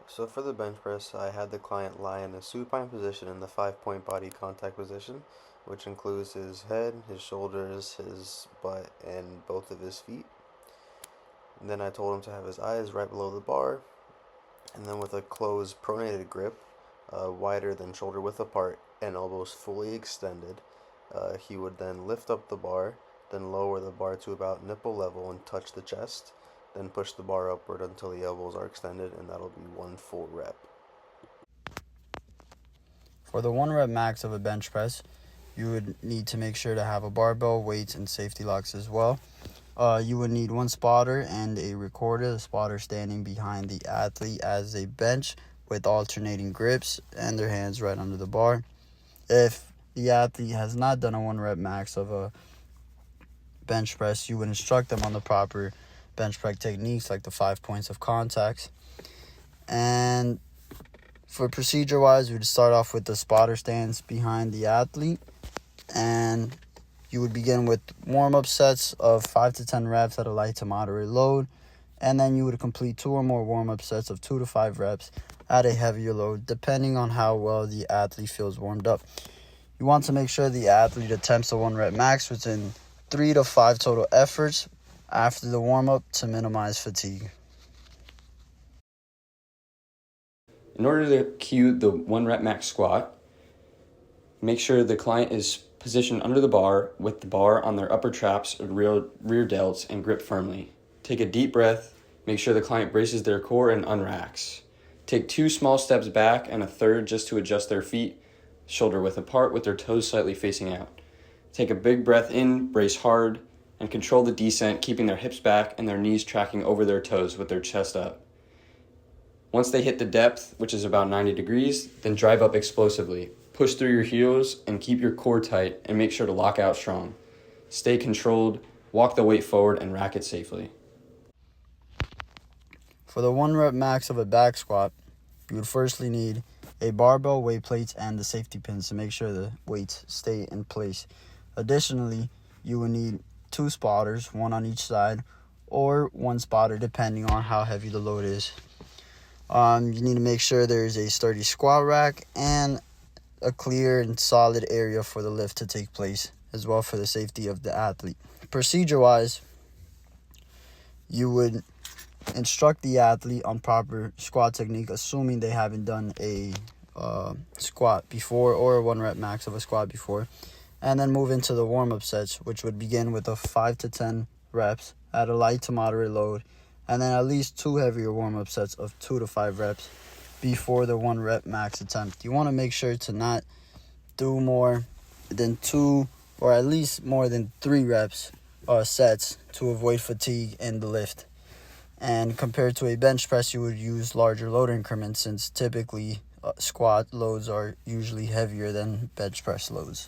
So for the bench press, I had the client lie in a supine position in the 5-point body contact position, which includes his head, his shoulders, his butt, and both of his feet. And then I told him to have his eyes right below the bar, and then with a closed pronated grip, wider than shoulder width apart, and elbows fully extended, he would then lift up the bar, then lower the bar to about nipple level and touch the chest, then push the bar upward until the elbows are extended, and that'll be one full rep. For the 1 rep max of a bench press, you would need to make sure to have a barbell, weights, and safety locks as well. You would need one spotter and a recorder, the spotter standing behind the athlete as a bench with alternating grips and their hands right under the bar. If the athlete has not done a 1 rep max of a bench press, you would instruct them on the proper bench press techniques like the 5 points of contacts. And for procedure wise, we would start off with the spotter stands behind the athlete, and you would begin with warm-up sets of 5 to 10 reps at a light to moderate load, and then you would complete 2 or more warm-up sets of 2 to 5 reps at a heavier load, depending on how well the athlete feels warmed up. You want to make sure the athlete attempts a 1 rep max within 3 to 5 total efforts after the warm-up to minimize fatigue. In order to cue the 1 rep max squat, make sure the client is positioned under the bar with the bar on their upper traps or rear delts and grip firmly. Take a deep breath, make sure the client braces their core and unracks. Take 2 small steps back and a third just to adjust their feet, shoulder width apart with their toes slightly facing out. Take a big breath in, brace hard, and control the descent, keeping their hips back and their knees tracking over their toes with their chest up. Once they hit the depth, which is about 90 degrees, then drive up explosively. Push through your heels and keep your core tight and make sure to lock out strong. Stay controlled, walk the weight forward, and rack it safely. For the 1 rep max of a back squat, you would firstly need a barbell, weight plates, and the safety pins to make sure the weights stay in place. Additionally, you would need 2 spotters, 1 on each side, or 1 spotter depending on how heavy the load is. You need to make sure there is a sturdy squat rack and a clear and solid area for the lift to take place, as well for the safety of the athlete. Procedure-wise, you would instruct the athlete on proper squat technique, assuming they haven't done a squat before or a 1 rep max of a squat before, and then move into the warm-up sets, which would begin with a 5 to 10 reps at a light to moderate load, and then at least 2 heavier warm-up sets of 2 to 5 reps before the 1 rep max attempt. You want to make sure to not do more than 2 or at least more than 3 reps sets to avoid fatigue in the lift. And compared to a bench press, you would use larger load increments, since typically squat loads are usually heavier than bench press loads.